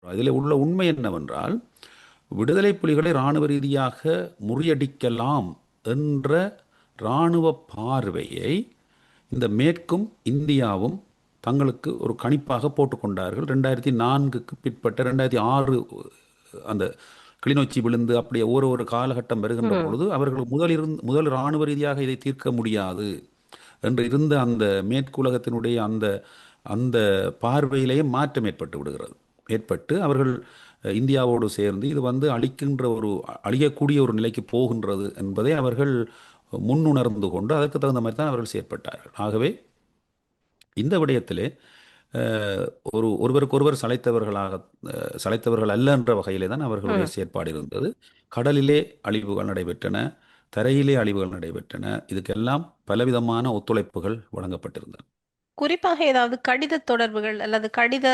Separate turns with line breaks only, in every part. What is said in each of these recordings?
இதில் உள்ள உண்மை என்னவென்றால், விடுதலை புலிகளை இராணுவ ரீதியாக முறியடிக்கலாம் என்ற இராணுவ பார்வையை இந்த மேற்கும் இந்தியாவும் தங்களுக்கு ஒரு கணிப்பாக போட்டுக்கொண்டார்கள். 2004க்கு பிற்பட்ட 2006 அந்த கிளிநொச்சி விழுந்து அப்படியே ஒரு காலகட்டம் வருகின்ற
ம்.
பொழுது அவர்கள் முதல் இராணுவ ரீதியாக இதை தீர்க்க முடியாது என்று இருந்த அந்த மேற்குலகத்தினுடைய அந்த அந்த பார்வையிலேயே மாற்றம் ஏற்பட்டு விடுகிறது. ஏற்பட்டு அவர்கள் இந்தியாவோடு சேர்ந்து இது அழிக்கின்ற அழியக்கூடிய ஒரு நிலைக்கு போகின்றது என்பதை அவர்கள் முன்னுணர்ந்து கொண்டு அதற்கு தகுந்த மாதிரி தான் அவர்கள் செயற்பட்டார்கள். ஆகவே இந்த விடயத்திலே ஒருவருக்கொருவர் சளைத்தவர்கள் அல்ல என்ற வகையிலே தான் அவர்களுடைய
ம்.
செயற்பாடு இருந்தது. கடலிலே அழிவுகள் நடைபெற்றன, தரையிலே அழிவுகள் நடைபெற்றன. இதுக்கெல்லாம் பலவிதமான ஒத்துழைப்புகள் வழங்கப்பட்டிருந்தன.
குறிப்பாக ஏதாவது கடித தொடர்புகள் அல்லது கடித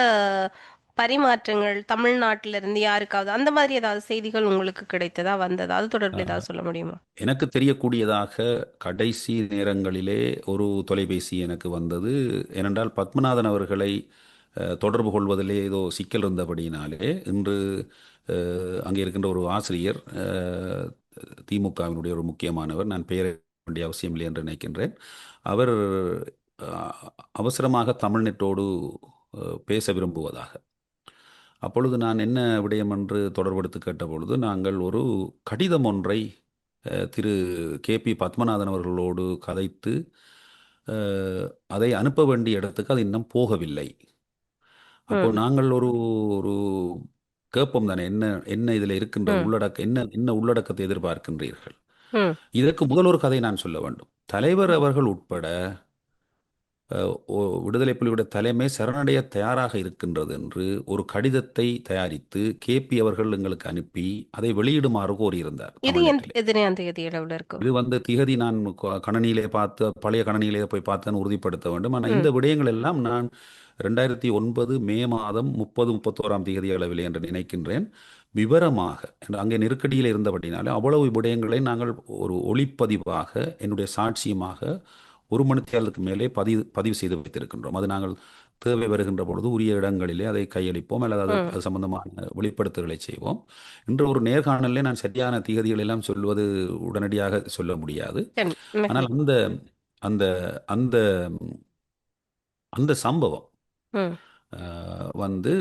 பரிமாற்றங்கள் தமிழ்நாட்டிலிருந்து யாருக்காவது அந்த மாதிரி ஏதாவது செய்திகள் உங்களுக்கு கிடைத்ததா வந்ததா? அது தொடர்பில் ஏதாவது சொல்ல முடியுமா?
எனக்கு தெரியக்கூடியதாக கடைசி நேரங்களிலே ஒரு தொலைபேசி எனக்கு வந்தது. ஏனென்றால் பத்மநாதன் அவர்களை தொடர்பு கொள்வதிலே ஏதோ சிக்கல் இருந்தபடியினாலே இன்று அங்கே இருக்கின்ற ஒரு ஆசிரியர், திமுகவினுடைய ஒரு முக்கியமானவர், நான் பெயரை வேண்டிய அவசியம் இல்லை என்று நினைக்கின்றேன், அவர் அவசரமாக தமிழ்நெட்டோடு பேச விரும்புவதாக. அப்பொழுது நான் என்ன விடயம் என்று தொடர்பெடுத்து கேட்டபொழுது, நாங்கள் ஒரு கடிதம் ஒன்றை திரு கே.பி. பத்மநாதன் அவர்களோடு கதைத்து அதை அனுப்ப வேண்டிய இடத்துக்கு அது இன்னும் போகவில்லை. அப்போ
ம்.
நாங்கள் ஒரு ஒரு கேட்போம் தானே, என்ன என்ன இதில் இருக்கின்ற
ம்.
என்ன என்ன உள்ளடக்கத்தை எதிர்பார்க்கின்றீர்கள்.
ம்.
இதற்கு முதல் ஒரு கதை நான் சொல்ல வேண்டும். தலைவர்
ம்.
அவர்கள் உட்பட விடுதலை புலிகளுடைய தலைமை சரணடைய தயாராக இருக்கின்றது என்று ஒரு கடிதத்தை தயாரித்து கேபி அவர்கள் எங்களுக்கு அனுப்பி அதை வெளியிடுமாறு கோரியிருந்தார்
இது
தமிழ்நெட்டிலே.
எத்தனையாம் தேதி அளவுல இருக்கும்?
இது திகதி நான் கணனியிலே பார்த்து, பழைய கணனியிலே போய் பார்த்தேன்னு உறுதிப்படுத்த வேண்டும். ஆனால்
ம்.
இந்த விடயங்கள் எல்லாம் நான் 2009 மே மாதம் 30, 31ஆம் தேதி அளவிலே என்று நினைக்கின்றேன். விவரமாக அங்கே நெருக்கடியில் இருந்தபடினாலே அவ்வளவு விடயங்களை நாங்கள் ஒரு ஒளிப்பதிவாக என்னுடைய சாட்சியமாக ஒரு மணித்தியாலத்துக்கு மேலே பதிவு செய்து வைத்திருக்கின்றோம். அது நாங்கள் தேவை வருகின்ற பொழுது உரிய இடங்களிலே அதை கையளிப்போம் அல்லது
ம்.
அது சம்பந்தமான வெளிப்படுத்துதலை செய்வோம். இன்று ஒரு நேர்காணலிலே நான் சரியான திகதிகள் எல்லாம் சொல்வது உடனடியாக சொல்ல முடியாது. ஆனால் அந்த அந்த அந்த அந்த சம்பவம்
ம்.
வந்து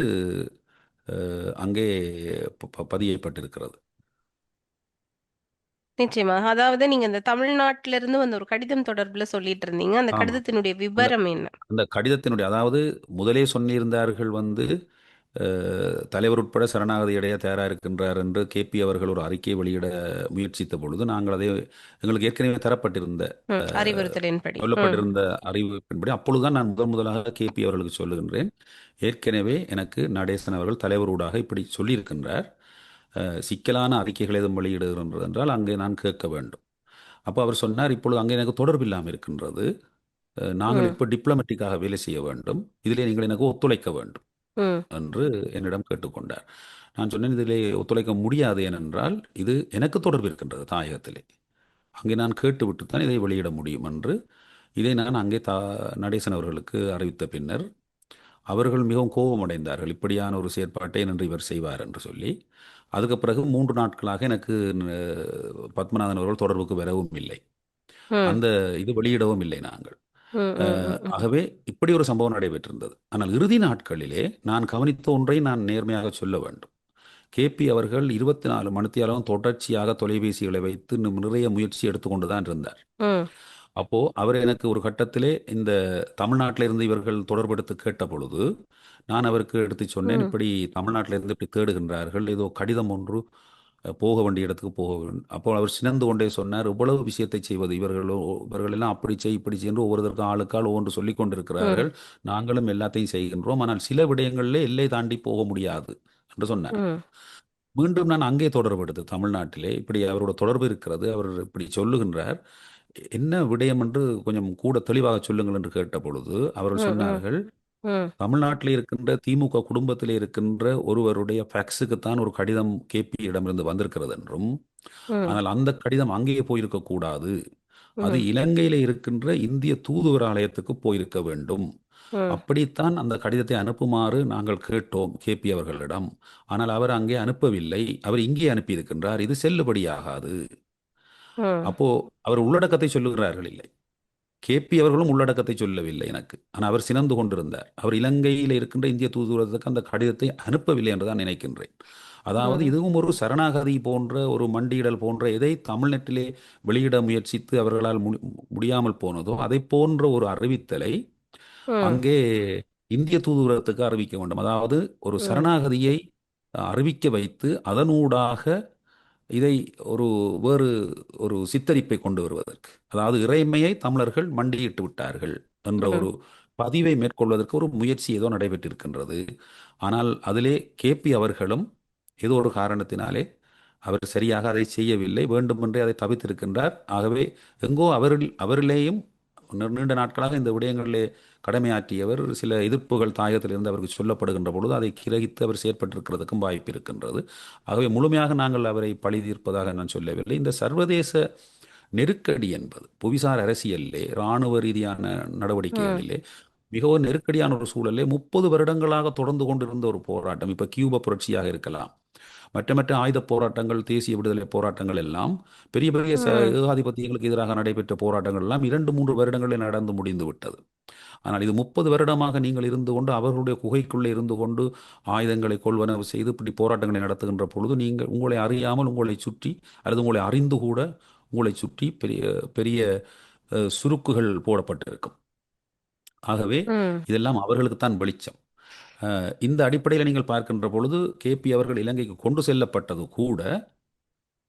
அங்கே பதியப்பட்டிருக்கிறது.
நிச்சயமா. அதாவது நீங்க இந்த தமிழ்நாட்டிலிருந்து வந்த ஒரு கடிதம் தொடர்புல சொல்லிட்டு இருந்தீங்க. அந்த
ஆமா.
கடிதத்தினுடைய
அந்த
விபரம் என்ன?
அந்த கடிதத்தினுடைய, அதாவது முதலே சொல்லியிருந்தார்கள் தலைவர் உட்பட சரணாகதி அடைய தயாராக இருக்கின்றார் என்று கேபி அவர்கள் ஒரு அறிக்கையை வெளியிட முயற்சித்த பொழுது நாங்கள் அதை எங்களுக்கு ஏற்கனவே தரப்பட்டிருந்த
ம். அறிவுறுத்தலின்படி. ம்.
சொல்லப்பட்டிருந்த அறிவிப்பின்படி அப்பொழுதுதான் நான் முதலாக கேபி அவர்களுக்கு சொல்லுகின்றேன், ஏற்கனவே எனக்கு நடேசன் அவர்கள் தலைவரூடாக இப்படி சொல்லியிருக்கின்றார், சிக்கலான அறிக்கைகள் எதுவும் வெளியிடுகின்றது என்றால் அங்கே நான் கேட்க வேண்டும். அப்போ அவர் சொன்னார், இப்பொழுது அங்கே எனக்கு தொடர்பு இல்லாமல் இருக்கின்றது, நாங்கள்
ம்.
இப்போ டிப்ளமேட்டிக்காக வேலை செய்ய வேண்டும், இதிலே நீங்கள் எனக்கு ஒத்துழைக்க வேண்டும்
ம்.
என்று என்னிடம் கேட்டுக்கொண்டார். நான் சொன்னேன், இதிலே ஒத்துழைக்க முடியாது, ஏனென்றால் இது எனக்கு தொடர்பு இருக்கின்றது தாயகத்திலே, அங்கே நான் கேட்டுவிட்டு தான் இதை வெளியிட முடியும் என்று. இதை நான் அங்கே நடேசன் அவர்களுக்கு அறிவித்த பின்னர் அவர்கள் மிகவும் கோபமடைந்தார்கள். இப்படியான ஒரு செயற்பாட்டை என்று இவர் செய்வார் என்று சொல்லி. அதுக்கு பிறகு 3 நாட்களாக எனக்கு பத்மநாதன் அவர்கள் தொடர்புக்கு வரவும் இல்லை,
ம்.
அந்த இது வெளியிடவும் இல்லை நாங்கள்.
ம். ம். ம். ம்.
ஆகவே இப்படி ஒரு சம்பவம் நடைபெற்றிருந்தது. ஆனால் இறுதி நாட்களிலே நான் கவனித்த ஒன்றை நான் நேர்மையாக சொல்ல வேண்டும். கேபி அவர்கள் 24 மணித்தியாலும் தொடர்ச்சியாக தொலைபேசிகளை வைத்து நிறைய முயற்சி எடுத்துக்கொண்டு தான் இருந்தார்.
ம்.
அப்போ அவர் எனக்கு ஒரு கட்டத்திலே இந்த தமிழ்நாட்டில இருந்து இவர்கள் தொடர்பெடுத்து கேட்ட பொழுது நான் அவருக்கு எடுத்து சொன்னேன்,
ம்.
இப்படி தமிழ்நாட்டில இருந்து இப்படி தேடுகின்றார்கள், ஏதோ கடிதம் ஒன்று போக வேண்டிய இடத்துக்கு போக வேண்டும். அப்போ அவர் சினந்து கொண்டே சொன்னார், இவ்வளவு விஷயத்தை செய்வது இவர்கள் எல்லாம் அப்படி செய் இப்படி செய் என்று ஒவ்வொருத்தருக்கும் ஆளுக்கால் ஒவ்வொன்று சொல்லிக்
ம்.
கொண்டிருக்கிறார்கள், நாங்களும் எல்லாத்தையும் செய்கின்றோம், ஆனால் சில விடயங்களிலே எல்லை தாண்டி போக முடியாது என்று சொன்னார்.
ம்.
மீண்டும் நான் அங்கே தொடர்பு எடுத்து தமிழ்நாட்டிலே இப்படி அவரோட தொடர்பு இருக்கிறது, அவர் இப்படி சொல்லுகின்றார், என்ன விடயம் என்று கொஞ்சம் கூட தெளிவாக சொல்லுங்கள் என்று கேட்ட பொழுது அவர்கள்
ம். ம்.
சொன்னார்கள்,
ம்.
தமிழ்நாட்டில் இருக்கின்ற திமுக குடும்பத்திலே இருக்கின்ற ஒருவருடைய ஃபேக்ஸுக்குத்தான் ஒரு கடிதம் கேபி இடமிருந்து வந்திருக்கிறது என்றும்,
ம்.
ஆனால் அந்த கடிதம் அங்கேயே போயிருக்க கூடாது, அது
ம்.
இலங்கையில இருக்கின்ற இந்திய தூதுவராலயத்துக்கு போயிருக்க வேண்டும்,
ம்,
அப்படித்தான் அந்த கடிதத்தை அனுப்புமாறு நாங்கள் கேட்டோம் கேபி அவர்களிடம். ஆனால் அவர் அங்கே அனுப்பவில்லை. அவர் இங்கே அனுப்பியிருக்கின்றார். இது செல்லுபடியாகாது.
ம்,
அப்போ அவர் உள்ளடக்கத்தை சொல்லுகிறார்கள் இல்லை. கேபி அவர்களும் உள்ளடக்கத்தை சொல்லவில்லை எனக்கு. ஆனால் அவர் சினந்து கொண்டிருந்தார். அவர் இலங்கையில் இருக்கின்ற இந்திய தூதுவரத்துக்கு அந்த கடிதத்தை அனுப்பவில்லை என்று தான் நினைக்கின்றேன். அதாவது
ம்,
இதுவும் ஒரு சரணாகதி போன்ற ஒரு மண்டியிடல் போன்ற எதை தமிழ்நெட்டிலே வெளியிட முயற்சித்து அவர்களால் முடியாமல் போனதோ அதை போன்ற ஒரு அறிவித்தலை
ம்,
அங்கே இந்திய தூதுவரத்துக்கு அறிவிக்க வேண்டும். அதாவது ஒரு
ம்,
சரணாகதியை அறிவிக்க வைத்து அதனூடாக இதை ஒரு வேறு ஒரு சித்தரிப்பை கொண்டு வருவதற்கு, அதாவது இறைமையை தமிழர்கள் மண்டியிட்டு விட்டார்கள் என்ற
ம்.
ஒரு பதிவை மேற்கொள்வதற்கு ஒரு முயற்சி ஏதோ நடைபெற்றிருக்கின்றது. ஆனால் அதிலே கேபி அவர்களும் ஏதோ ஒரு காரணத்தினாலே அவர் சரியாக அதை செய்யவில்லை, வேண்டுமென்றே அதை தவிர்த்திருக்கின்றார். ஆகவே எங்கோ அவரிலேயும் நீண்ட நாட்களாக இந்த விடயங்களிலே கடமையாற்றியவர், சில எதிர்ப்புகள் தாயகத்திலிருந்து அவருக்கு சொல்லப்படுகின்ற பொழுது அதை கிரகித்து அவர் செயற்பட்டிருக்கிறதுக்கும் வாய்ப்பு இருக்கின்றது. ஆகவே முழுமையாக நாங்கள் அவரை பழி தீர்ப்பதாக நான் சொல்லவில்லை. இந்த சர்வதேச நெருக்கடி என்பது புவிசார் அரசியலிலே இராணுவ ரீதியான
ம்.
நடவடிக்கைகளிலே மிகவும் நெருக்கடியான ஒரு சூழலே 30 வருடங்களாக தொடர்ந்து கொண்டிருந்த ஒரு போராட்டம். இப்ப கியூப புரட்சியாக இருக்கலாம், மற்ற மற்ற ஆயுத போராட்டங்கள், தேசிய விடுதலை போராட்டங்கள் எல்லாம் பெரிய பெரிய
ம்.
ஏகாதிபத்தியங்களுக்கு எதிராக நடைபெற்ற போராட்டங்கள் எல்லாம் 2 3 வருடங்களில் நடந்து முடிந்து விட்டது. ஆனால் இது 30 வருடமாக நீங்கள் இருந்து கொண்டு அவர்களுடைய குகைக்குள்ளே இருந்து கொண்டு ஆயுதங்களை கொள்வனவு செய்து இப்படி போராட்டங்களை நடத்துகின்ற பொழுது நீங்கள் உங்களை அறியாமல் உங்களை சுற்றி அல்லது உங்களை அறிந்து கூட உங்களை சுற்றி பெரிய பெரிய சுருக்குகள் போடப்பட்டிருக்கும். ஆகவே
ம்.
இதெல்லாம் அவர்களுக்குத்தான் வெளிச்சம். இந்த அடிப்படையில் நீங்கள் பார்க்கின்ற பொழுது கேபி அவர்கள் இலங்கைக்கு கொண்டு செல்லப்பட்டது கூட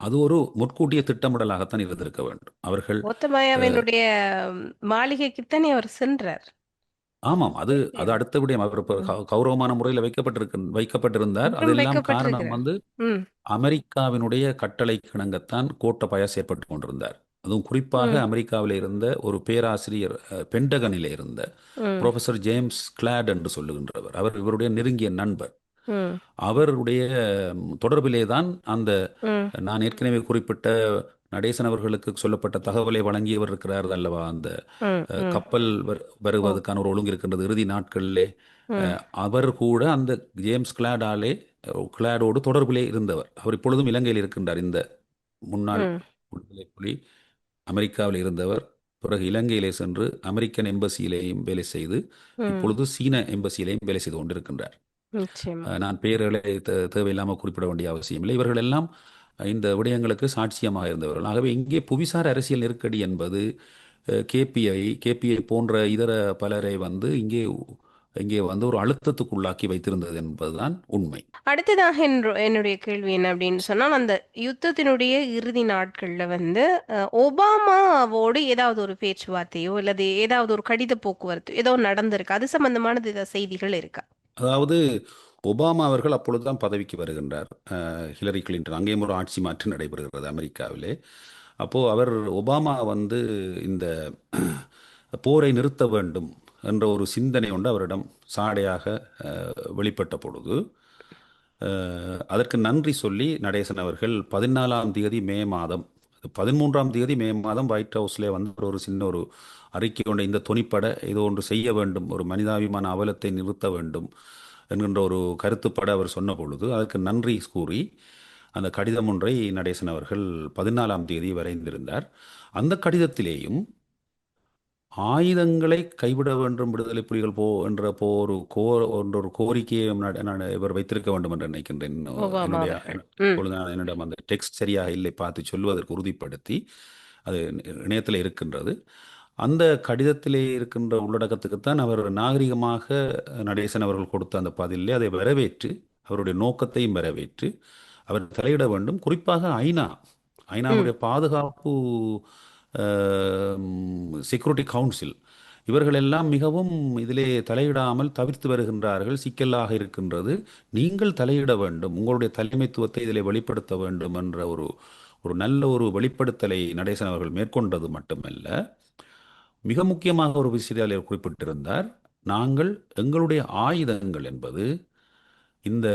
அது ஒரு முற்கூட்டிய திட்டமிடலாகத்தான் இருந்திருக்க வேண்டும். அவர்கள்
கோத்தபாயாவினுடைய மாளிகைக்குத்தானே அவர் சென்றார்.
ஆமாம். அது
இல்லையா?
அது அடுத்த விடயம். அவர் இப்ப
ம்.
கௌரவமான முறையில் வைக்கப்பட்டிருந்தார்.
இன்றும்
அதெல்லாம் காரணம்
வைக்கப்பட்டிருக்கிறார்.
வந்து
ம்.
அமெரிக்காவினுடைய கட்டளைக்கு இணங்கத்தான் கோட்டபாய செயற்பட்டு கொண்டிருந்தார். அதுவும் குறிப்பாக
ம்.
அமெரிக்காவில் இருந்த ஒரு பேராசிரியர், பென்டகனிலே இருந்த
ம்.
புரொஃபசர் ஜேம்ஸ் கிளாட் என்று சொல்லுகின்றவர். அவர் இவருடைய நெருங்கிய நண்பர்.
ம்.
அவருடைய தொடர்பிலே தான் அந்த
ம்.
நான் ஏற்கனவே குறிப்பிட்ட நடேசன் அவர்களுக்கு சொல்லப்பட்ட தகவலை வழங்கியவர் இருக்கிறார் அல்லவா, அந்த
ம். ம்.
கப்பல்
ஓ.
வருவதற்கான ஒரு ஒழுங்கு இருக்கின்றது இறுதி நாட்களிலே.
ம்.
அவர் கூட அந்த ஜேம்ஸ் கிளாடோடு தொடர்பிலே இருந்தவர். அவர் இப்பொழுதும் இலங்கையில் இருக்கின்றார். இந்த முன்னாள்
ம்.
விடுதலை புலி அமெரிக்காவில் இருந்தவர். பிறகு இலங்கையிலே சென்று அமெரிக்கன் எம்பசியிலேயும் வேலை செய்து
ம்.
இப்பொழுது சீன எம்பசியிலேயும் வேலை செய்து கொண்டிருக்கின்றார்.
நிச்சயமா.
நான் பெயர்களை தேவையில்லாமல் குறிப்பிட வேண்டிய அவசியம் இல்லை. இவர்கள் எல்லாம் இந்த விடயங்களுக்கு சாட்சியமாக இருந்தவர்கள். ஆகவே இங்கே புவிசார் அரசியல் நெருக்கடி என்பது கேபிஐ போன்ற இதர பலரை வந்து இங்கே இங்கே வந்து ஒரு அழுத்தத்துக்குள்ளாக்கி வைத்திருந்தது என்பதுதான் உண்மை.
அடுத்ததாக என்னுடைய கேள்வி என்ன அப்படின்னு சொன்னால், அந்த யுத்தத்தினுடைய இறுதி நாட்கள்ல வந்து ஒபாமாவோடு ஏதாவது ஒரு பேச்சுவார்த்தையோ அல்லது ஏதாவது ஒரு கடித போக்குவரத்து ஏதோ நடந்திருக்கு, அது சம்பந்தமானது ஏதாவது செய்திகள் இருக்கா?
அதாவது ஒபாமா அவர்கள் அப்பொழுதுதான் பதவிக்கு வருகின்றார். ஹிலரி கிளின்டன் அங்கேயும் ஒரு ஆட்சி மாற்றம் நடைபெறுகிறது அமெரிக்காவிலே. அப்போ அவர் ஒபாமா வந்து இந்த போரை நிறுத்த வேண்டும் என்ற ஒரு சிந்தனை கொண்டு அவரிடம் சாடையாக வெளிப்பட்ட பொழுது அதற்கு நன்றி சொல்லி நடேசன் அவர்கள் 14ஆம் தேதி மே மாதம் 13ஆம் தேதி மே மாதம் ஒயிட் ஹவுஸ்ல வந்து ஒரு சின்ன ஒரு அறிக்கை கொண்ட இந்த தொனிப்பட ஏதோ ஒன்று செய்ய வேண்டும், ஒரு மனிதாபிமான அவலத்தை நிறுத்த வேண்டும் என்கின்ற ஒரு கருத்துப்பட அவர் சொன்ன பொழுது அதற்கு நன்றி கூறி அந்த கடிதம் ஒன்றை நடேசன் அவர்கள் 14ஆம் தேதி வரைந்திருந்தார். அந்த கடிதத்திலேயும் ஆயுதங்களை கைவிட வேண்டும் விடுதலை புலிகள் என்ற ஒரு கோரிக்கையை இவர் வைத்திருக்க வேண்டும் என்று நினைக்கின்றேன்.
ஒபாமா
என்னுடைய
அவர்கள். ம்.
இப்பொழுது என்னிடம் அந்த டெக்ஸ்ட் சரியாக இல்லை, பார்த்து சொல்வதற்கு உறுதிப்படுத்தி அது இணையத்தில் இருக்கின்றது. அந்த கடிதத்திலே இருக்கின்ற உள்ளடக்கத்துக்குத்தான் அவர் நாகரிகமாக நடேசன் அவர்கள் கொடுத்த அந்த பதிலே அதை வரவேற்று அவருடைய நோக்கத்தையும் வரவேற்று அவர் தலையிட வேண்டும். குறிப்பாக
ம்.
ஐநாவுடைய பாதுகாப்பு செக்யூரிட்டி கவுன்சில் இவர்கள் எல்லாம் மிகவும் இதிலே தலையிடாமல் தவிர்த்து வருகின்றார்கள். சிக்கலாக இருக்கின்றது. நீங்கள் தலையிட வேண்டும், உங்களுடைய தலைமைத்துவத்தை இதிலே வெளிப்படுத்த வேண்டும் என்ற ஒரு ஒரு நல்ல ஒரு வெளிப்படுத்தலை நடேசன் அவர்கள் மேற்கொண்டது மட்டுமல்ல, மிக முக்கியமாக ஒரு விஷயத்தை அதில் குறிப்பிட்டிருந்தார். நாங்கள் எங்களுடைய ஆயுதங்கள் என்பது இந்த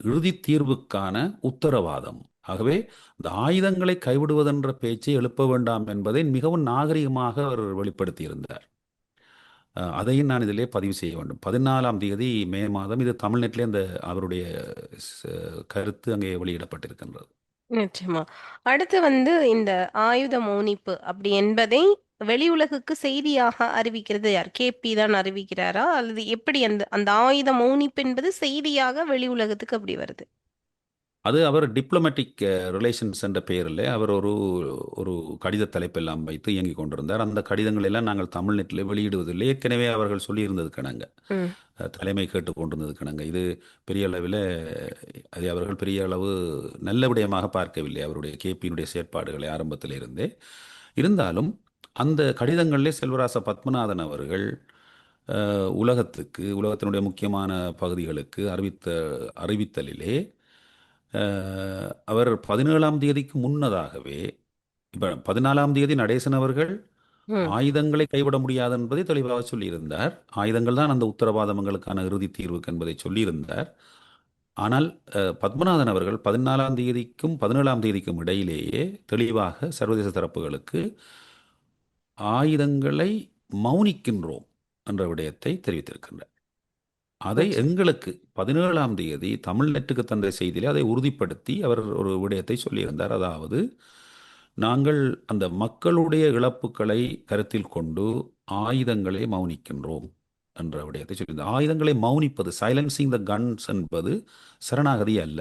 இறுதி தீர்வுக்கான உத்தரவாதம். ஆகவே இந்த ஆயுதங்களை கைவிடுவதென்ற பேச்சை எழுப்ப வேண்டாம் என்பதை மிகவும் நாகரிகமாக அவர் வெளிப்படுத்தியிருந்தார். அதையும் நான் இதிலே பதிவு செய்ய வேண்டும். 14ஆம் தேதி மே மாதம் இது தமிழ்நெட்டிலே அந்த அவருடைய கருத்து அங்கே வெளியிடப்பட்டிருக்கின்றது.
நிச்சயமா. அடுத்து வந்து இந்த ஆயுத மௌனிப்பு அப்படி என்பதை வெளி உலகுக்கு செய்தியாக அறிவிக்கிறது யார்? கேபி தான் அறிவிக்கிறாரா? அல்லது எப்படி அந்த அந்த ஆயுத மௌனிப்பு என்பது செய்தியாக வெளி உலகத்துக்கு அப்படி வருது?
அது அவர் டிப்ளமேட்டிக் ரிலேஷன்ஸ் என்ற பெயரில் அவர் ஒரு ஒரு கடித தலைப்பெல்லாம் வைத்து இயங்கிக் கொண்டிருந்தார். அந்த கடிதங்கள் எல்லாம் நாங்கள் தமிழ்நெட்டில் வெளியிடுவதில்லை. ஏற்கனவே அவர்கள் சொல்லியிருந்தது கணங்க,
ம்.
தலைமை கேட்டுக்கொண்டிருந்தது கணங்க. இது பெரிய அளவில் அதை அவர்கள் பெரிய அளவு நல்ல விடயமாக பார்க்கவில்லை, அவருடைய கேபியினுடைய செயற்பாடுகளை ஆரம்பத்தில் இருந்தே. இருந்தாலும் அந்த கடிதங்களிலே செல்வராச பத்மநாதன் அவர்கள் உலகத்துக்கு, உலகத்தினுடைய முக்கியமான பகுதிகளுக்கு அறிவித்தலிலே அவர் 17ஆம் தேதிக்கு முன்னதாகவே, இப்போ 14ஆம் தேதி நடேசன் அவர்கள்
ம்.
ஆயுதங்களை கைவிட முடியாது என்பதை தெளிவாக சொல்லியிருந்தார். ஆயுதங்கள் தான் அந்த உத்தரவாதங்களுக்கான இறுதி தீர்வுக்கு என்பதை சொல்லியிருந்தார். ஆனால் பத்மநாதன் அவர்கள் 14ஆம் தேதிக்கும் 17ஆம் தேதிக்கும் இடையிலேயே தெளிவாக சர்வதேச தரப்புகளுக்கு ஆயுதங்களை மௌனிக்கின்றோம் என்ற விடயத்தை தெரிவித்திருக்கின்றார். அதை
நிச்சயம்.
எங்களுக்கு 17ஆம் தேதி தமிழ்நெட்டுக்கு தந்த செய்தியிலே அதை உறுதிப்படுத்தி அவர் ஒரு விடயத்தை சொல்லியிருந்தார். அதாவது, நாங்கள் அந்த மக்களுடைய இழப்புகளை கருத்தில் கொண்டு ஆயுதங்களை மௌனிக்கின்றோம் என்ற விடயத்தை சொல்லியிருந்தார். ஆயுதங்களை மௌனிப்பது, சைலன்சிங் த கன்ஸ் என்பது சரணாகதி அல்ல,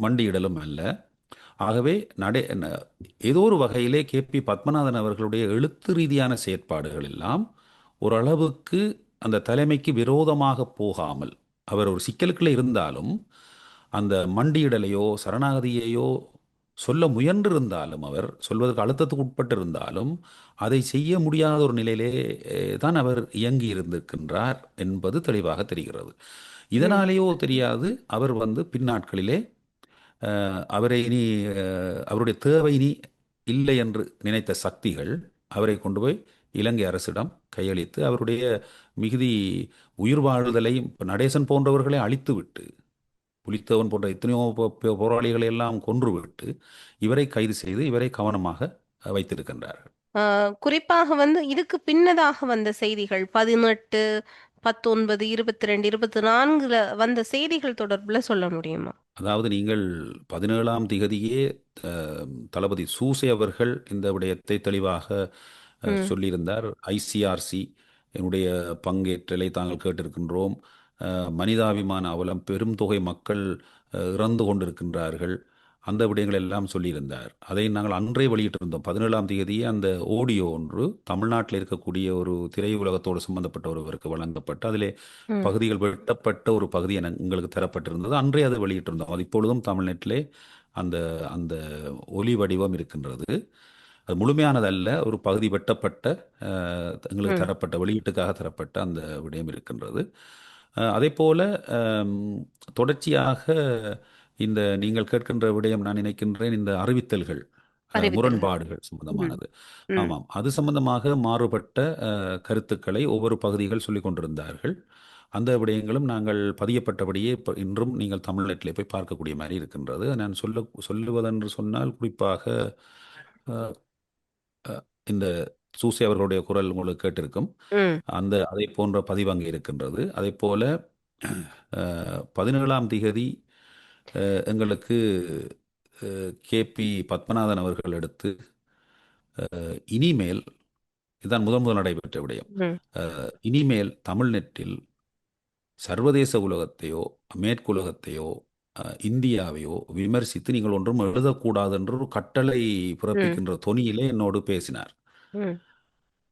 மண்டியிடலும் அல்ல. ஆகவே ஏதோ ஒரு வகையிலே கேபி பத்மநாதன் அவர்களுடைய எழுத்து ரீதியான செயற்பாடுகள் எல்லாம் ஓரளவுக்கு அந்த தலைமைக்கு விரோதமாக போகாமல், அவர் ஒரு சிக்கலுக்குள்ளே இருந்தாலும் அந்த மண்டியிடலையோ சரணாகதியையோ சொல்ல முயன்றிருந்தாலும், அவர் சொல்வதற்கு அழுத்தத்துக்கு உட்பட்டிருந்தாலும் அதை செய்ய முடியாத ஒரு நிலையிலே தான் அவர் இயங்கி இருந்திருக்கின்றார் என்பது தெளிவாக தெரிகிறது.
ம்.
இதனாலேயோ தெரியாது, அவர் பின்னாட்களிலே அவரை இனி அவருடைய தேவை இனி இல்லை என்று நினைத்த சக்திகள் அவரை கொண்டு போய் இலங்கை அரசிடம் கையளித்து அவருடைய மிகுதி உயிர் வாழ்தலை, இப்ப நடேசன் போன்றவர்களை அழித்துவிட்டு, புலித்தேவன் போன்ற எத்தனையோ போராளிகளை எல்லாம் கொன்றுவிட்டு இவரை கைது செய்து இவரை கவனமாக வைத்திருக்கின்றார்கள்.
குறிப்பாக வந்து இதுக்கு பின்னதாக வந்த செய்திகள் 18, 19, 22, 24ல வந்த செய்திகள் தொடர்புல சொல்ல முடியுமா?
அதாவது, நீங்கள் 17ஆம் திகதியே தளபதி சூசே அவர்கள் இந்த விடயத்தை தெளிவாக
ம்.
சொல்லியிருந்தார். ஐசிஆர்சி என்னுடைய பங்கேற்றலை தாங்கள் கேட்டிருக்கின்றோம். மனிதாபிமான அவலம், பெரும் தொகை மக்கள் இறந்து கொண்டிருக்கின்றார்கள், அந்த விடயங்கள் எல்லாம் சொல்லியிருந்தார். அதை நாங்கள் அன்றே வெளியிட்டிருந்தோம். 17ஆம் தேதியே அந்த ஆடியோ ஒன்று தமிழ்நாட்டில் இருக்கக்கூடிய ஒரு திரையுலகத்தோடு சம்பந்தப்பட்ட ஒருவருக்கு வழங்கப்பட்டு அதிலே
ம்.
பகுதிகள் வெட்டப்பட்ட ஒரு பகுதி எங்களுக்கு தரப்பட்டிருந்தது. அன்றே அதை வெளியிட்டிருந்தோம். அது இப்பொழுதும் தமிழ்நெட்டிலே அந்த அந்த ஒலி வடிவம் இருக்கின்றது. அது முழுமையானதல்ல, ஒரு பகுதி வெட்டப்பட்ட எங்களுக்கு
ம்.
தரப்பட்ட, வெளியீட்டுக்காக தரப்பட்ட அந்த விடயம் இருக்கின்றது. அதே போல தொடர்ச்சியாக இந்த நீங்கள் கேட்கின்ற விடயம், நான் நினைக்கின்றேன் இந்த அறிவித்தல்கள்,
அறிவித்தல்கள்.
முரண்பாடுகள்
ம்.
சம்பந்தமானது.
ம்.
ஆமாம், அது சம்பந்தமாக மாறுபட்ட கருத்துக்களை ஒவ்வொரு பகுதிகள் சொல்லிக் கொண்டிருந்தார்கள். அந்த விடயங்களும் நாங்கள் பதியப்பட்டபடியே இன்றும் நீங்கள் தமிழ்நெட்டிலே போய் பார்க்கக்கூடிய மாதிரி இருக்கின்றது. நான் சொல்லுவதென்று சொன்னால் குறிப்பாக அஹ், அஹ், இந்த சூசை அவர்களுடைய குரல் உங்களுக்கு கேட்டிருக்கும்.
ம்.
அதை போன்ற பதிவு அங்கே இருக்கின்றது. அதே போல 17ஆம் திகதி எங்களுக்கு கேபி பத்மநாதன் அவர்கள் எடுத்து இனிமேல், இதுதான் முதன் முதல் நடைபெற்ற விடயம்,
ம்.
இனிமேல் தமிழ்நெட்டில் சர்வதேச உலகத்தையோ மேற்குலகத்தையோ இந்தியாவையோ விமர்சித்து நீங்கள் ஒன்றும் எழுதக்கூடாது என்று ஒரு கட்டளை
ம்.
பிறப்பிக்கின்ற தொனியிலே என்னோடு பேசினார்.
ம்.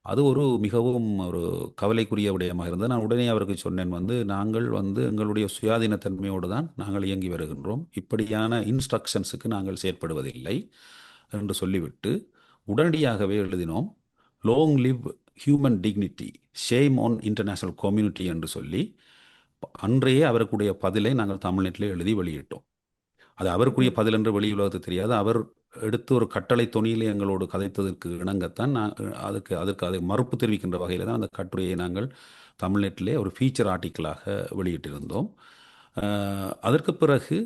அது ஒரு மிகவும் ஒரு கவலைக்குரிய விடயமாக இருந்தது. நான் உடனே அவருக்கு சொன்னேன், நாங்கள் எங்களுடைய சுயாதீனத்தன்மையோடு தான் நாங்கள் இயங்கி வருகின்றோம், இப்படியான இன்ஸ்ட்ரக்ஷன்ஸுக்கு நாங்கள் செயற்படுவதில்லை என்று சொல்லிவிட்டு உடனடியாகவே எழுதினோம், long live human dignity, shame on international community என்று சொல்லி அன்றையே அவருக்குடைய பதிலை நாங்கள் தமிழ்நெட்டில் எழுதி வெளியிட்டோம். அது அவருக்குரிய
ம்.
பதில் என்று வெளி உலகத்துக்கு தெரியாது. அவர் எடுத்து ஒரு கட்டளை தொனியிலே எங்களோடு கதைத்ததற்கு இணங்கத்தான் நான் அதற்கு அதை மறுப்பு தெரிவிக்கின்ற வகையில் தான் அந்த கட்டுரையை நாங்கள் தமிழ்நெட்டிலே ஒரு ஃபீச்சர் ஆர்டிக்கிளாக வெளியிட்டிருந்தோம். அதற்கு பிறகு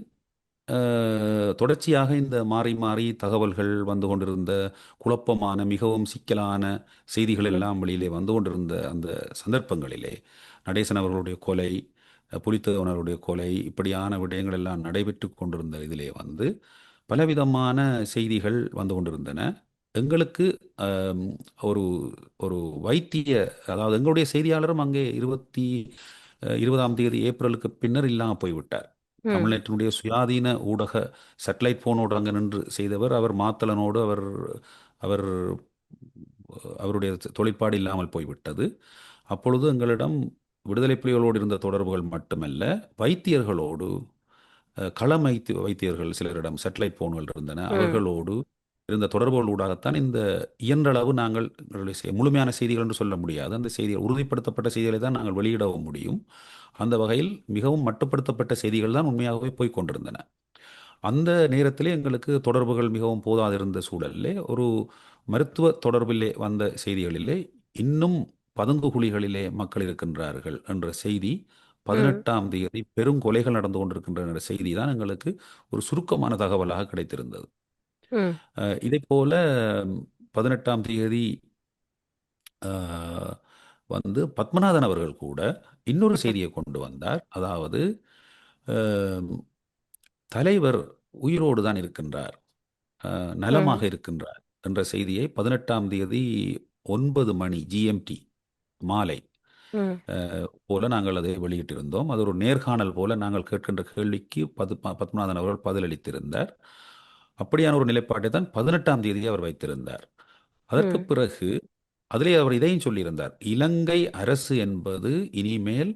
தொடர்ச்சியாக இந்த மாறி மாறி தகவல்கள் வந்து கொண்டிருந்த குழப்பமான மிகவும் சிக்கலான செய்திகள்
ம்,
எல்லாம் வெளியிலே வந்து கொண்டிருந்த அந்த சந்தர்ப்பங்களிலே நடேசன் அவர்களுடைய கொலை, புலித்தேவன் அவருடைய கொலை, இப்படியான விடயங்கள் எல்லாம் நடைபெற்று கொண்டிருந்த இதிலே வந்து பலவிதமான செய்திகள் வந்து கொண்டிருந்தன. எங்களுக்கு அம், ஒரு ஒரு வைத்திய, அதாவது எங்களுடைய செய்தியாளரும் அங்கே 20ஆம் தேதி ஏப்ரலுக்கு பின்னர் இல்லாமல் போய்விட்டார்.
ம்,
தமிழ்நாட்டினுடைய சுயாதீன ஊடக சேட்டலைட் போனோடு அங்கே நின்று செய்தவர், அவர் மாத்தளனோடு அவர் அவருடைய தொழிற்பாடு இல்லாமல் போய்விட்டது. அப்பொழுது எங்களிடம் விடுதலை புலிகளோடு இருந்த தொடர்புகள் மட்டுமல்ல, வைத்தியர்களோடு, களம் வைத்தியர்கள் சிலரிடம் சேட்டலைட் போன்கள் இருந்தன,
ம்,
அவர்களோடு இருந்த தொடர்புகள் ஊடாகத்தான் இந்த இயன்றளவு நாங்கள் எங்களுடைய முழுமையான செய்திகள் என்று சொல்ல முடியாது, அந்த செய்திகள் உறுதிப்படுத்தப்பட்ட செய்திகளை தான் நாங்கள் வெளியிடவும் முடியும். அந்த வகையில் மிகவும் மட்டுப்படுத்தப்பட்ட செய்திகள் தான் உண்மையாகவே போய்க் கொண்டிருந்தன. அந்த நேரத்திலே எங்களுக்கு தொடர்புகள் மிகவும் போதாதிருந்த சூழலிலே ஒரு மருத்துவ தொடர்பிலே வந்த செய்திகளிலே இன்னும் பதுங்கு குழிகளிலே மக்கள் இருக்கின்றார்கள் என்ற செய்தி,
ம்,
18ஆம் தேதி பெருங்கொலைகள் நடந்து கொண்டிருக்கின்றன என்ற செய்தி தான் எங்களுக்கு ஒரு சுருக்கமான தகவலாக கிடைத்திருந்தது.
ம்,
இதைப் போல 18ஆம் தேதி அஹ், வந்து பத்மநாதன் அவர்கள் கூட இன்னொரு
ம்,
செய்தியை கொண்டு வந்தார். அதாவது அஹ், தலைவர் உயிரோடு தான் இருக்கின்றார், நலமாக
ம்,
இருக்கின்றார் என்ற செய்தியை 18ஆம் தேதி 9 மணி GMT மாலை
ம்,
போல நாங்கள் அதை வெளியிட்டிருந்தோம். அது ஒரு நேர்காணல் போல நாங்கள் கேட்கின்ற கேள்விக்கு பத்மநாதன் அவர்கள் பதிலளித்திருந்தார். அப்படியான ஒரு நிலைப்பாட்டை தான் 18ஆம் தேதி அவர் வைத்திருந்தார். அதற்கு
ம்,
பிறகு அதிலே அவர் இதையும் சொல்லியிருந்தார், இலங்கை அரசு என்பது இனிமேல்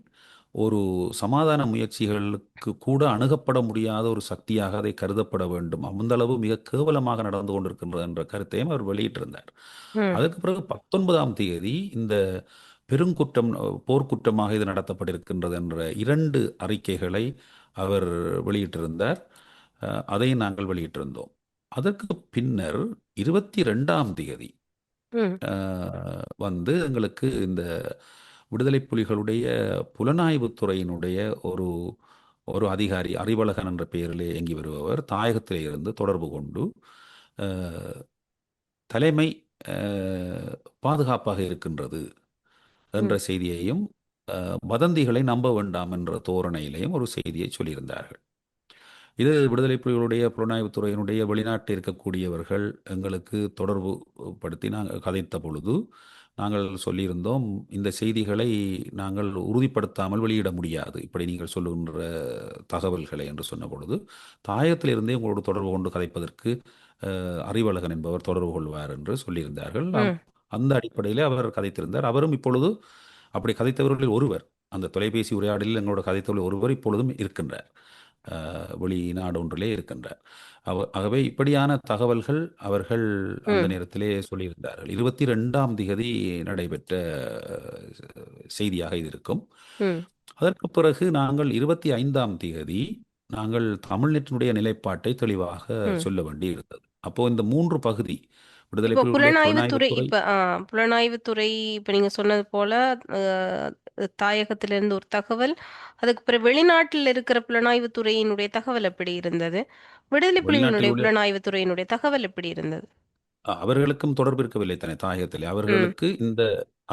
ஒரு சமாதான முயற்சிகளுக்கு கூட அணுகப்பட முடியாத ஒரு சக்தியாக அதை கருதப்பட வேண்டும், அந்த அளவு மிக கேவலமாக நடந்து கொண்டிருக்கின்றது என்ற கருத்தையும் அவர் வெளியிட்டிருந்தார்.
ம்,
அதற்கு பிறகு 19ஆம் தேதி இந்த பெருங்குற்றம், போர்க்குற்றமாக இது நடத்தப்பட்டிருக்கின்றது என்ற 2 அறிக்கைகளை அவர் வெளியிட்டிருந்தார். அதை நாங்கள் வெளியிட்டிருந்தோம். அதற்கு பின்னர் 22ஆம் தேதி
ம்,
வந்து எங்களுக்கு இந்த விடுதலை புலிகளுடைய புலனாய்வுத் துறையினுடைய ஒரு ஒரு அதிகாரி, அறிவழகன் என்ற பெயரிலே இயங்கி வருபவர், தாயகத்திலே இருந்து தொடர்பு கொண்டு அஹ், தலைமை அஹ், பாதுகாப்பாக இருக்கின்றது என்ற
ம்,
செய்தியையும், வதந்திகளை நம்ப வேண்டாம் என்ற தோரணையிலேயும் ஒரு செய்தியை சொல்லியிருந்தார்கள். இது விடுதலை புலிகளுடைய புலனாய்வுத் துறையினுடைய வெளிநாட்டில் இருக்கக்கூடியவர்கள் எங்களுக்கு தொடர்பு படுத்தி நாங்கள் கதைத்த பொழுது நாங்கள் சொல்லியிருந்தோம், இந்த செய்திகளை நாங்கள் உறுதிப்படுத்தாமல் வெளியிட முடியாது, இப்படி நீங்கள் சொல்லுகின்ற தகவல்களை என்று சொன்ன பொழுது, தாயகத்திலிருந்தே உங்களோடு தொடர்பு கொண்டு கதைப்பதற்கு அறிவழகன் என்பவர் தொடர்பு கொள்வார் என்று சொல்லியிருந்தார்கள்.
ம்,
அந்த அடிப்படையில் அவர் கதைத்திருந்தார். அவரும் இப்பொழுது அப்படி கதைத்தவர்களில் ஒருவர், அந்த தொலைபேசி உரையாடலில் எங்களோட கதைத்தவர்கள் ஒருவர் இப்பொழுதும் இருக்கின்றார், வெளிநாடு ஒன்றிலே இருக்கின்றார். ஆகவே இப்படியான தகவல்கள் அவர்கள் அந்த
ம்,
நேரத்திலே சொல்லியிருந்தார்கள். 22ஆம் திகதி நடைபெற்ற செய்தியாக இது இருக்கும்.
ம்.
அதற்கு பிறகு நாங்கள் 25ஆம் தேதி நாங்கள் தமிழ்நெட்டினுடைய நிலைப்பாட்டை தெளிவாக
ம்.
சொல்ல வேண்டி இருந்தது. அப்போ இந்த 3 பகுதி, விடுதலை
இப்போ
புலிகளுடைய
புலனாய்வுத்துறை
புலனாய்வுத்துறை,
இப்ப புலனாய்வுத்துறை இப்ப நீங்க சொன்னது போல தாயகத்திலிருந்து ஒரு தகவல், அதுக்கு பிறகு வெளிநாட்டில் இருக்கிற புலனாய்வுத்துறையினுடைய தகவல் எப்படி இருந்தது? விடுதலை
வெளிநாட்டில்
புலிகளினுடைய
உள்ள
புலனாய்வுத்துறையினுடைய தகவல் எப்படி இருந்தது?
அவர்களுக்கும் தொடர்பு இருக்கவில்லை தானே தாயகத்திலே.
ம்,
அவர்களுக்கு இந்த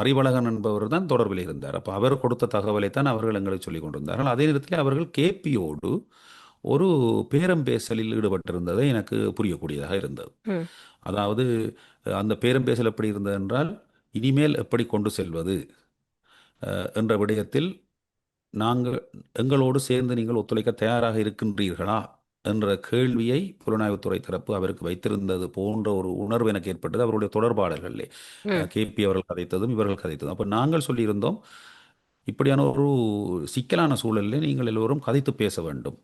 அறிவழகன் என்பவர் தான் தொடர்பில் இருந்தார். அப்ப அவர் கொடுத்த தகவலைத்தான் அவர்கள் எங்களுக்கு சொல்லிக் கொண்டிருந்தார்கள். அதே நேரத்தில் அவர்கள் கேபியோடு ஒரு பேரம் பேசலில் ஈடுபட்டிருந்ததை எனக்கு புரியக்கூடியதாக இருந்தது.
ம்,
அதாவது அந்த பேரம் பேசல் எப்படி இருந்தது என்றால், இனிமேல் எப்படி கொண்டு செல்வது என்ற விடயத்தில் நாங்கள், எங்களோடு சேர்ந்து நீங்கள் ஒத்துழைக்க தயாராக இருக்கின்றீர்களா என்ற கேள்வியை புலனாய்வுத்துறை தரப்பு அவருக்கு வைத்திருந்தது போன்ற ஒரு உணர்வு எனக்கு ஏற்பட்டது அவருடைய தொடர்பாளர்களே.
ம்,
கேபி அவர்கள் கதைத்ததும் இவர்கள் கதைத்ததும். அப்போ நாங்கள் சொல்லியிருந்தோம், இப்படியான ஒரு சிக்கலான சூழலில் நீங்கள் எல்லோரும் கதைத்து பேச வேண்டும்.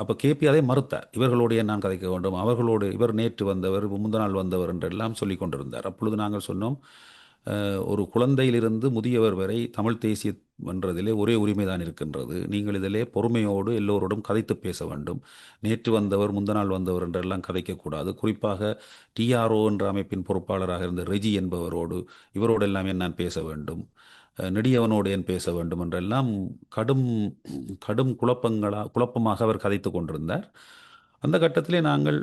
அப்போ கேபி அதை மறுத்தார். இவர்களோடு ஏன் நான் கதைக்க வேண்டும், அவர்களோடு இவர் நேற்று வந்தவர், முந்த நாள் வந்தவர் என்றெல்லாம் சொல்லிக் கொண்டிருந்தார். அப்பொழுது நாங்கள் சொன்னோம், ஒரு குழந்தையிலிருந்து முதியவர் வரை தமிழ் தேசிய வென்றதிலே ஒரே உரிமைதான் இருக்கின்றது. நீங்கள் இதிலே பொறுமையோடு எல்லோரோடும் கதைத்து பேச வேண்டும். நேற்று வந்தவர், முந்த நாள் வந்தவர் என்றெல்லாம் கதைக்கக்கூடாது. குறிப்பாக டிஆர்ஓ என்ற அமைப்பின் பொறுப்பாளராக இருந்த ரெஜி என்பவரோடு, இவரோடு எல்லாமே நான் பேச வேண்டும். நெடியவனோடு ஏன் பேச வேண்டும் என்றெல்லாம் கடும் கடும் குழப்பமாக அவர் கதைத்து கொண்டிருந்தார். அந்த கட்டத்திலே நாங்கள்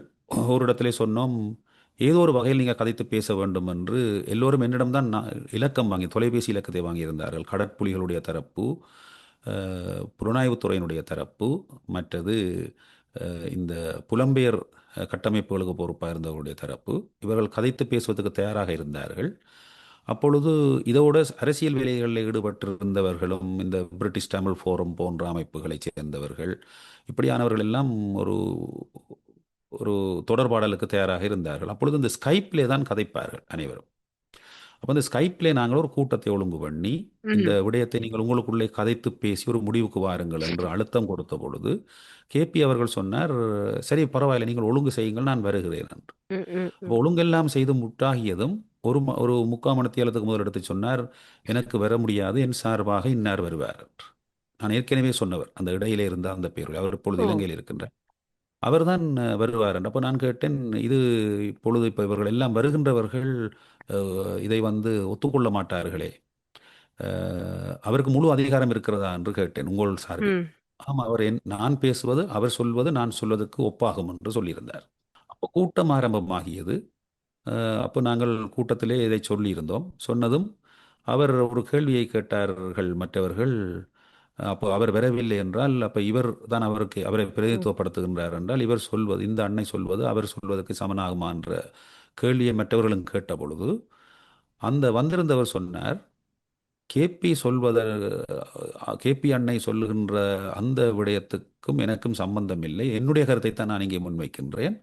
ஒரு இடத்திலே சொன்னோம், ஏதோ ஒரு வகையில் நீங்கள் கதைத்து பேச வேண்டும் என்று. எல்லோரும் என்னிடம்தான் இலக்கம் வாங்கி தொலைபேசி இலக்கத்தை வாங்கியிருந்தார்கள். கடற்புலிகளுடைய தரப்பு, புலனாய்வுத்துறையினுடைய தரப்பு, மற்றது இந்த புலம்பெயர் கட்டமைப்புகளுக்கு பொறுப்பாக இருந்தவர்களுடைய தரப்பு. இவர்கள் கதைத்து பேசுவதற்கு தயாராக இருந்தார்கள். அப்பொழுது இதோட அரசியல் வேலைகளில் ஈடுபட்டிருந்தவர்களும் இந்த பிரிட்டிஷ் தமிழ் ஃபோரம் போன்ற அமைப்புகளைச் சேர்ந்தவர்கள், இப்படியானவர்கள் எல்லாம் ஒரு ஒரு தொடர்பாடலுக்கு தயாராக இருந்தார்கள். அப்பொழுது இந்த ஸ்கைப்லே தான் கதைப்பார்கள் அனைவரும். அப்போ இந்த ஸ்கைப்லே நாங்கள் ஒரு கூட்டத்தை ஒழுங்கு பண்ணி இந்த
ம்.
விடயத்தை நீங்கள் உங்களுக்குள்ளே கதைத்து பேசி ஒரு முடிவுக்கு வாருங்கள் என்று அழுத்தம் கொடுத்த பொழுது கேபி அவர்கள் சொன்னார், சரி பரவாயில்லை, நீங்கள் ஒழுங்கு செய்யுங்கள், நான் வருகிறேன் என்று.
ம். ம்.
அப்போ
ம்.
ஒழுங்கெல்லாம் செய்து முட்டாகியதும் ஒரு முக்கால் மணித்தியாலத்துக்கு முதல் எடுத்து சொன்னார், எனக்கு வர முடியாது, என் சார்பாக இன்னார் வருவார் என்று. நான் ஏற்கனவே சொன்னவர், அந்த இடையிலே இருந்த அந்த பேர், அவர் இப்பொழுது
ஓ.
இலங்கையில் இருக்கின்றார், அவர்தான் வருவார் என்று. அப்போ நான் கேட்டேன், இது இப்பொழுது இப்போ இவர்கள் எல்லாம் வருகின்றவர்கள் இதை வந்து ஒத்துக்கொள்ள மாட்டார்களே, அவருக்கு முழு அதிகாரம் இருக்கிறதா என்று கேட்டேன் உங்கள் சார்பில்.
ம்.
ஆமாம், நான் பேசுவது அவர் சொல்வது நான் சொல்வதற்கு ஒப்பாகும் என்று சொல்லியிருந்தார். அப்போ கூட்டம் ஆரம்பமாகியது. அப்போ நாங்கள் கூட்டத்திலே இதை சொல்லியிருந்தோம். சொன்னதும் அவர் ஒரு கேள்வியை கேட்டார்கள் மற்றவர்கள். அப்போ அவர் வரவில்லை என்றால், அப்போ இவர் தான் அவரை
ம்.
பிரதிநிதித்துவப்படுத்துகின்றார் என்றால், இவர் சொல்வது, இந்த அன்னை சொல்வது அவர் சொல்வதற்கு சமனாகுமா என்ற கேள்வியை மற்றவர்களும் கேட்ட பொழுது அந்த வந்திருந்தவர் சொன்னார், கேபி சொல்வத கேபி அன்னை சொல்லுகின்ற அந்த விடயத்துக்கும் எனக்கும் சம்பந்தம் இல்லை, என்னுடைய கருத்தை தான் நான் இங்கே முன்வைக்கின்றேன்,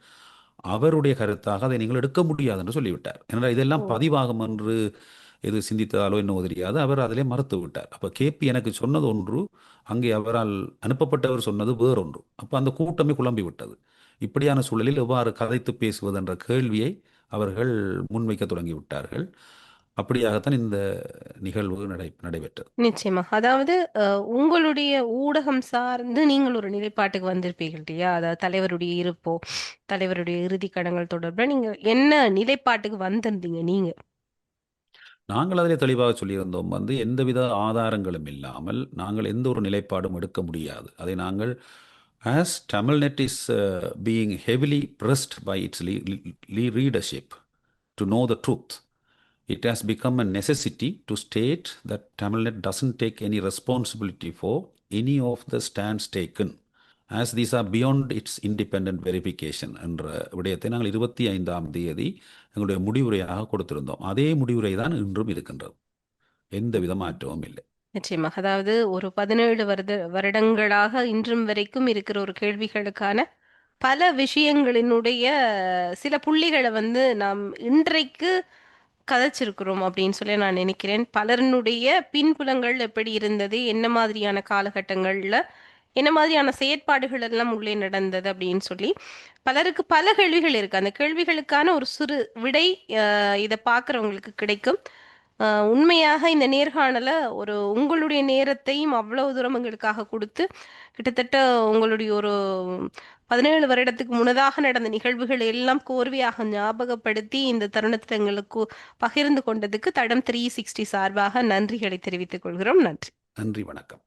அவருடைய கருத்தாக அதை நீங்கள் எடுக்க முடியாது என்று சொல்லிவிட்டார். ஏனென்றால் இதெல்லாம்
ஓ.
பதிவாகும் என்று எது சிந்தித்ததாலோ என்னவோ தெரியாது, அவர் அதிலே மறுத்து விட்டார். அப்போ கேபி எனக்கு சொன்னது ஒன்று, அங்கே அவரால் அனுப்பப்பட்டவர் சொன்னது வேறொன்று. அப்போ அந்த கூட்டமே குழம்பி விட்டது. இப்படியான சூழலில் எவ்வாறு கதைத்து பேசுவது என்ற கேள்வியை அவர்கள் முன்வைக்க தொடங்கிவிட்டார்கள். அப்படியாகத்தான் இந்த நிகழ்வு நடைபெற்றது.
நிச்சயமா. அதாவது உங்களுடைய ஊடகம் சார்ந்து நீங்கள் ஒரு நிலைப்பாட்டுக்கு வந்திருப்பீர்கள் இல்லையா? அதாவது தலைவருடைய இருப்போ, தலைவருடைய இறுதிக் கடன்கள் தொடர்புல நீங்க என்ன நிலைப்பாட்டுக்கு வந்திருந்தீங்க நீங்க?
நாங்கள் அதிலே தெளிவாக சொல்லியிருந்தோம், வந்து எந்தவித ஆதாரங்களும் இல்லாமல் நாங்கள் எந்த ஒரு நிலைப்பாடும் எடுக்க முடியாது. அதை நாங்கள் as Tamilnet is being heavily pressed by its leadership to know the truth, it has become a necessity to state that Tamilnet doesn't take any responsibility for any of the stands taken, as these are beyond its independent verification என்ற விடயத்தை நாங்கள் 25ஆம் தேதி எங்களுடைய முடிவுரையாக கொடுத்திருந்தோம். அதே முடிவுரை தான் இன்றும் இருக்கின்றது. எந்தவித மாற்றமும் இல்லை.
நிச்சயமாக. அதாவது ஒரு 17 வருடங்களாக இன்றும் வரைக்கும் இருக்கிற ஒரு கேள்விகளுக்கான பல விஷயங்களினுடைய சில புள்ளிகளை வந்து நாம் இன்றைக்கு கதைச்சிருக்கிறோம் அப்படின்னு சொல்லி நான் நினைக்கிறேன். பலரினுடைய பின்புலங்கள் எப்படி இருந்தது, என்ன மாதிரியான காலகட்டங்கள்ல என்ன மாதிரியான செயற்பாடுகள் எல்லாம் உள்ளே நடந்தது அப்படின்னு சொல்லி பலருக்கு பல கேள்விகள் இருக்கு. அந்த கேள்விகளுக்கான ஒரு சிறு விடை இதை பார்க்குறவங்களுக்கு கிடைக்கும். உண்மையாக இந்த நேர்காணல உங்களுடைய நேரத்தையும் அவ்வளவு தூரம் எங்களுக்காக கொடுத்து கிட்டத்தட்ட உங்களுடைய ஒரு 17 வருடத்துக்கு முன்னதாக நடந்த நிகழ்வுகள் எல்லாம் கோர்வையாக ஞாபகப்படுத்தி இந்த தருணத்தில் எங்களுக்கு பகிர்ந்து கொண்டதுக்கு தடம் 360 சார்பாக நன்றிகளை தெரிவித்துக் கொள்கிறோம். நன்றி.
நன்றி, வணக்கம்.